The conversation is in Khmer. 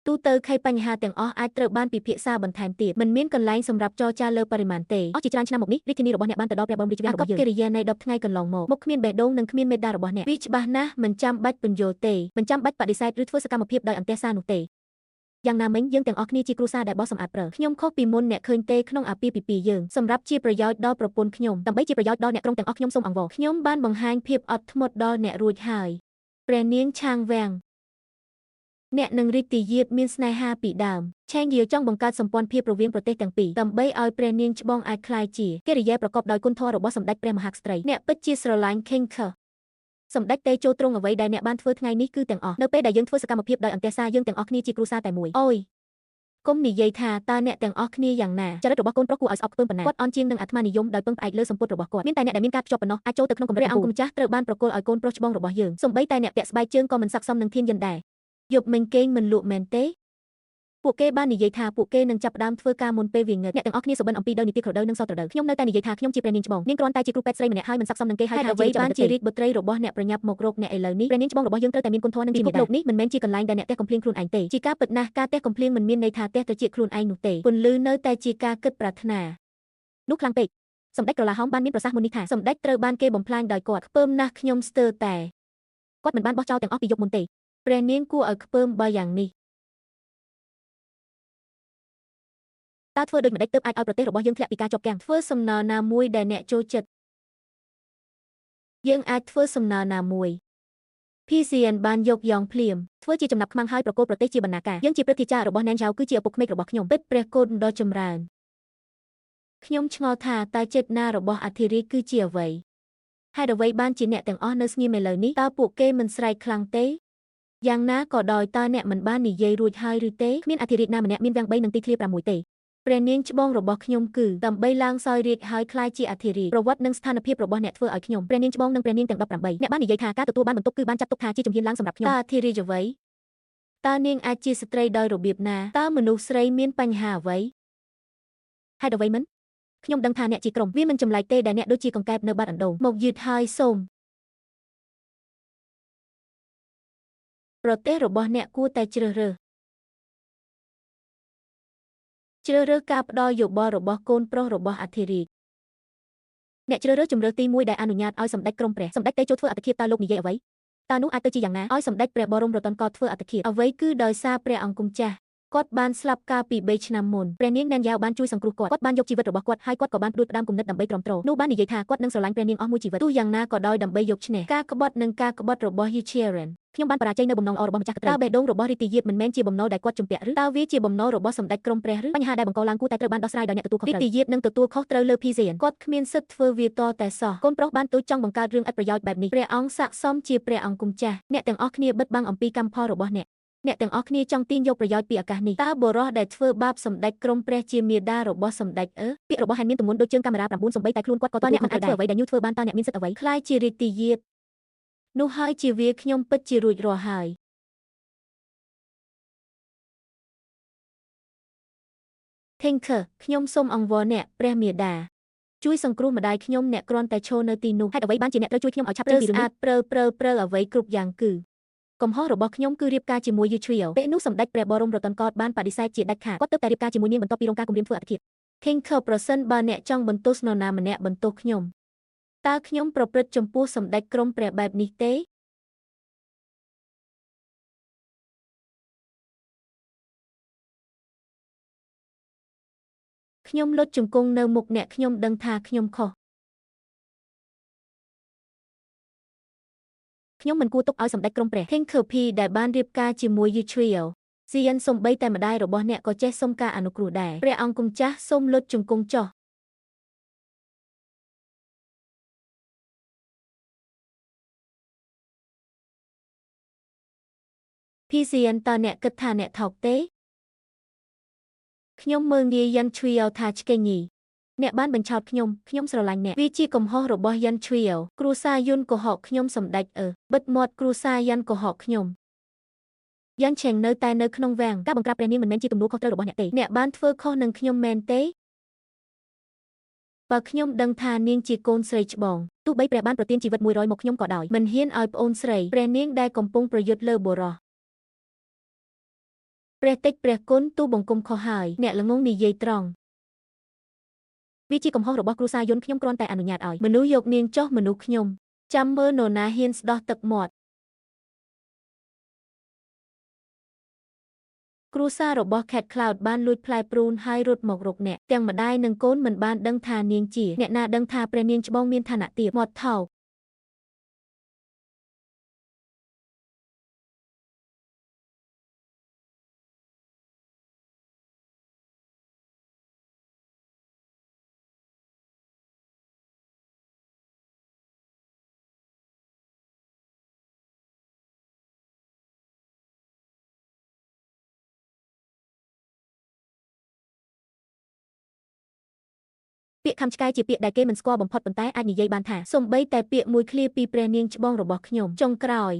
ទូទៅខេបញ្ហាទាំងអស់អាចត្រូវបានពិភាក្សាបន្ថែមទៀតមិនមានកន្លែងសម្រាប់ចរចាលើបរិមាណទេអស់ជាច្រើនឆ្នាំមកនេះរាជធានីរបស់អ្នកបានទៅដល់ព្រះបរមរាជវាំងរបស់យើងអាកប្បកិរិយានៃ10ថ្ងៃកន្លងមកគ្មានបេះដូងនិងគ្មានមេត្តារបស់អ្នកវាច្បាស់ណាស់មិនចាំបាច់ពន្យល់ទេមិនចាំបាច់បដិសេធឬធ្វើសកម្មភាពដោយអន្តេសានោះទេយ៉ាងណាមិញយើងទាំងអស់គ្នាជាគ្រួសារដែលបោះសម្អាតព្រើខ្ញុំខុសពីមុនអ្នកឃើញទេក្នុងអាពាហ៍ពិពាហ៍យើងសម្រាប់ជាប្រយោជន៍ដល់ប្រពន្ធខ្ញុំដើម្បីជាប្រយោជន៍ដល់អ្នកក្រុងទាំងអស់ខ្ញុំសូមអង្វរខ្ញុំបានបង្ហាញភាពអត់ធ្មត់ដល់អ្នករួចហើយព្រះនាងឆាងវាំងអ្នកនឹងរីកទីយាបមានស្នេហាពីដើមឆេងយាវចង់បង្កើតសម្ព័ន្ធភាពរវាងប្រទេសទាំងពីរដើម្បីឲ្យព្រះនាងច្បងអាចក្លាយជាកិរិយាប្រកបដោយគុណធម៌របស់សម្ដេចព្រះមហាក្សត្រីអ្នកពិតជាស្រឡាញ់ King Kher សម្ដេចតេជោទ្រង់អ្វីដែលអ្នកបានធ្វើថ្ងៃនេះគឺទាំងអស់នៅពេលដែលយើងធ្វើសកម្មភាពដោយអន្តេសាយើងទាំងអស់គ្នាជាគ្រួសារតែមួយអូយកុំនិយាយថាតើអ្នកទាំងអស់គ្នាយ៉ាងណាចរិតរបស់កូនប្រុសគួរឲ្យស្អប់ខ្ពើមប៉ុណ្ណាគាត់អន់ជាងនឹងអាត្មានិយមដោយពឹងផ្អែកលើសម្ពុតរបស់គាត់មានតែអ្នកដែលមានការភ្ជាប់ប៉ុណ្ណោះអាចចូលទៅក្នុងកម្រិតអង្គម្ចាស់ត្រូវបានប្រគល់ឲ្យកូនប្រុសច្បងរបស់យើងសូម្បីតែអ្នកពាក់ស្បែកជើងក៏មិនស័ក្តិសមនឹងធានយន្តដែរយប់មិញគេងមិនលក់មែនទេពួកគេបាននិយាយថាពួកគេនឹងចាប់ផ្ដើមធ្វើការមុនពេលវាងឹតអ្នកទាំងអស់គ្នាសុបិនអំពីដោយនីតិក្រដៅនិងសត្រដៅខ្ញុំនៅតែនិយាយថាខ្ញុំជាព្រះនាងច្បងនាងគ្រាន់តែជាគ្រូពេទ្យស្រីម្នាក់ហើយមិនស័ក្តិសមនឹងគេហើយអ្វីបានជារាជបុត្រីរបស់អ្នកប្រញាប់មករកអ្នកឥឡូវនេះព្រះនាងច្បងរបស់យើងត្រូវតែមានគុណធម៌និងជាមេដាលោកនេះមិនមែនជាកន្លែងដែលអ្នកទះកំភ្លៀងខ្លួនឯងទេជាការពិតណាស់ការទះកំភ្លៀងមិនមានន័យថាទះទៅជាខ្លួនឯងនោះទេពន្លឺនៅតែជាការគិតប្រាថ្នានោះខ្លាំងពេកសម្ដេចក្រឡាហោមបានមានប្រសាសន៍មុននេះថាសម្ដេចត្រូវបានគេបំផ្លាញដោយគាត់ខ្ពើមណាស់ខ្ញុំស្ទើរតែគាត់មិនបានបោះចោលទាំងអស់ពីយប់មុនទេព្រះនាងគួរឲ្យខ្ពើមបើយ៉ាងនេះតើធ្វើដូចម្ដេចទើបអាចឲ្យប្រទេសរបស់យើងធ្លាក់ពីការជាប់គាំងធ្វើសំណើណាមួយដែលអ្នកចូលចិត្តយើងអាចធ្វើសំណើណាមួយ PCN បានយកយ៉ងភ្លាមធ្វើជាចំណាប់ខ្មាំងហើយប្រកូលប្រទេសជាបណ្ណាការយើងជាព្រឹទ្ធាចារ្យរបស់ណែនឆៅគឺជាឪពុកក្មេករបស់ខ្ញុំពិតព្រះកូនដ៏ចម្រើនខ្ញុំឆ្ងល់ថាតើចេតនារបស់អធិរាជគឺជាអ្វីហេតុអ្វីបានជាអ្នកទាំងអស់នៅស្ងៀមឥឡូវនេះតើពួកគេមិនស្រែកខ្លាំងទេយ៉ាងណាក៏ដោយតើអ្នកមិនបាននិយាយរួចហើយឬទេគ្មានអធិរាជណាម្នាក់មានវាំង3និងទីធ្លា6ទេព្រះនាងច្បងរបស់ខ្ញុំគឺដើម្បីឡើងសោយរាជ្យហើយក្លាយជាអធិរាជប្រវត្តិនិងស្ថានភាពរបស់អ្នកធ្វើឲ្យខ្ញុំព្រះនាងច្បងនិងព្រះនាងទាំង18អ្នកបាននិយាយថាការទទួលបានបន្ទុកគឺបានចាត់ទុកថាជាជំហានឡើងសម្រាប់ខ្ញុំតើអធិរាជអ្វីតើនាងអាចជាស្ត្រីដោយរបៀបណាតើមនុស្សស្រីមានបញ្ហាអ្វីហេតុអ្វីមិនខ្ញុំដឹងថាអ្នកជាក្រុមវាមិនចម្លែកទេដែលអ្នកដូចជាកង្កែបនៅបាត់អណ្ដូងមកយឺតហើយសូមប្រទេសរបស់អ្នកគួរតែជ្រើសរើសការផ្ដល់យោបល់របស់កូនប្រុសរបស់អធិរាជអ្នកជ្រើសរើសជម្រើសទី1ដែលអនុញ្ញាតឲ្យសម្ដេចក្រុងព្រះសម្ដេចតេជោធ្វើអត្តឃាតតើលោកនិយាយអ្វីតើនោះអាចទៅជាយ៉ាងណាឲ្យសម្ដេចព្រះបរមរតនកធ្វើអត្តឃាតអ្វីគឺដោយសារព្រះអង្គម្ចាស់គាត់បានស្លាប់កាលពី3ឆ្នាំមុនព្រះនាងណែនយ៉ាវបានជួយសង្គ្រោះគាត់បានយកជីវិតរបស់គាត់ហើយគាត់ក៏បានផ្ដួចផ្ដើមគំនិតដើម្បីទ្រាំទ្រនោះបាននិយាយថាគាត់នឹងស្រឡាញ់ព្រះនាងអស់មួយជីវិតទោះយ៉ាងណាក៏ដោយដើម្បីយកឈ្នះការក្បត់និងការក្បត់របស់ Yucharan ខ្ញុំបានបរាជ័យនៅបំណងល្អរបស់ម្ចាស់ក្ត្រីតើបេះដូងរបស់រីទីយាបមិនមែនជាបំណុលដែលគាត់ជំពាក់ឬតើវាជាបំណុលរបស់សម្ដេចក្រុងព្រះឬបញ្ហាដែលបង្កឡើងគួរតែត្រូវបានដោះស្រាយដោយអ្នកទទួលខុសត្រូវរីទីយាបនឹងទទួលខុសត្រូវលើ PCN គាត់គ្មានសិទ្ធិធ្វើវាតតែសោះកូនប្រុសបានទូចចង់បង្កើតរឿងឥតប្រយោជន៍បែបនេះព្រះអង្គស័ក្តិសមជាព្រះអង្គម្ចាស់អ្នកទាំងអស់គ្នាបិទបាំងអំពីកម្មផលរបស់អ្នកទាំងអស់គ្នាចង់ទាញយកប្រយោជន៍ពីឱកាសនេះតើបុរសដែលធ្វើបាបសម្ដេចក្រុងព្រះជាមាតារបស់សម្ដេចពាក្យរបស់ហែនមានទម្ងន់ដូចជើងកាមេរ៉ា9សំបីតែខ្លួនគាត់ក៏តើអ្នកមិនអាចធ្វើអ្វីដែលញូធ្វើបានតើអ្នកមានសិទ្ធិអ្វីខ្លាយជារាជទីយាបនោះហើយជាវាខ្ញុំពិតជារួចរាល់ហើយ Tinker ខ្ញុំសូមអង្វរអ្នកព្រះមាតាជួយសង្គ្រោះម្ដាយខ្ញុំអ្នកគ្រាន់តែឈរនៅទីនោះហេតុអ្វីបានជាអ្នកត្រូវជួយខ្ញុំឲ្យឆាប់ចេញពីរឿងនេះព្រើអ្វីគ្រប់យ៉ាងគឺកំហុសរបស់ខ្ញុំគឺរៀបការជាមួយ Yutriel ពេលនោះសម្ដេចព្រះបរមរតនកបានបដិសេធជាដាច់ខាតគាត់ទើបតែរៀបការជាមួយនាងបន្ទាប់ពីរងការគំរាមធ្វើអត្តឃាត Tinker ប្រសិនបើអ្នកចង់បន្ទោសនរណាម្នាក់បន្ទោសខ្ញុំតើខ្ញុំប្រព្រឹត្តចំពោះសម្ដេចក្រុងព្រះបែបនេះទេខ្ញុំលុតជង្គង់នៅមុខអ្នកខ្ញុំដឹងថាខ្ញុំខុសខ្ញុំមិនគួរទុកឲ្យសម្ដេចក្រុងព្រះ Tinker P ដែលបានរៀបការជាមួយ Yutriel ស៊ីយ៉ានសំបីតែម្ដាយរបស់អ្នកក៏ចេះសុំការអនុគ្រោះដែរព្រះអង្គម្ចាស់សូមលុតជង្គង់ចុះPCN តើអ្នកគិតថាអ្នកថោកទេខ្ញុំមើលងាយយ៉ាន់ឈ្វីអលថាឆ្កេងញីអ្នកបានបញ្ឆោតខ្ញុំស្រឡាញ់អ្នកវាជាកំហុសរបស់យ៉ាន់ឈ្វីអលគ្រូសាយុនកុហកខ្ញុំសម្ដេចបិទមាត់គ្រូសាយ៉ាន់កុហកខ្ញុំយ៉ាន់ឆេងនៅតែនៅក្នុងវាំងការបង្ក្រាបព្រះនាងមិនមែនជាទំនួលខុសត្រូវរបស់អ្នកទេអ្នកបានធ្វើខុសនឹងខ្ញុំមែនទេបើខ្ញុំដឹងថានាងជាកូនស្រីច្បងទោះបីព្រះបានប្រទានជីវិត100មកខ្ញុំក៏ដោយមិនហ៊ានឲ្យប្អូនស្រីព្រះនាងដែលកំពុងប្រយុទ្ធលើបុរស ព្រះតិចព្រះគុណទូបង្គំខុសហើយអ្នកល្ងងនិយាយត្រង់វាជាកំហុសរបស់គ្រួសារយន្តខ្ញុំគ្រាន់តែអនុញ្ញាតឲ្យមនុស្សយកនាងចុះមនុស្សខ្ញុំចាំមើលនរណាហ៊ានស្ដោះទឹកមាត់គ្រួសាររបស់ Cat Cloud បានលួចផ្លែព្រូនហើយរត់មករកអ្នកទាំងម្ដាយនិងកូនមិនបានដឹងថានាងជាអ្នកណាដឹងថាព្រះនាងច្បងមានឋានៈទាបមាត់ថោកពាក្យខំឆ្កែជាពាក្យដែលគេមិនស្គាល់បំផុតប៉ុន្តែអាចនិយាយបានថាសូម្បីតែពាក្យមួយឃ្លាពីព្រះនាងច្បងរបស់ខ្ញុំចុងក្រោយ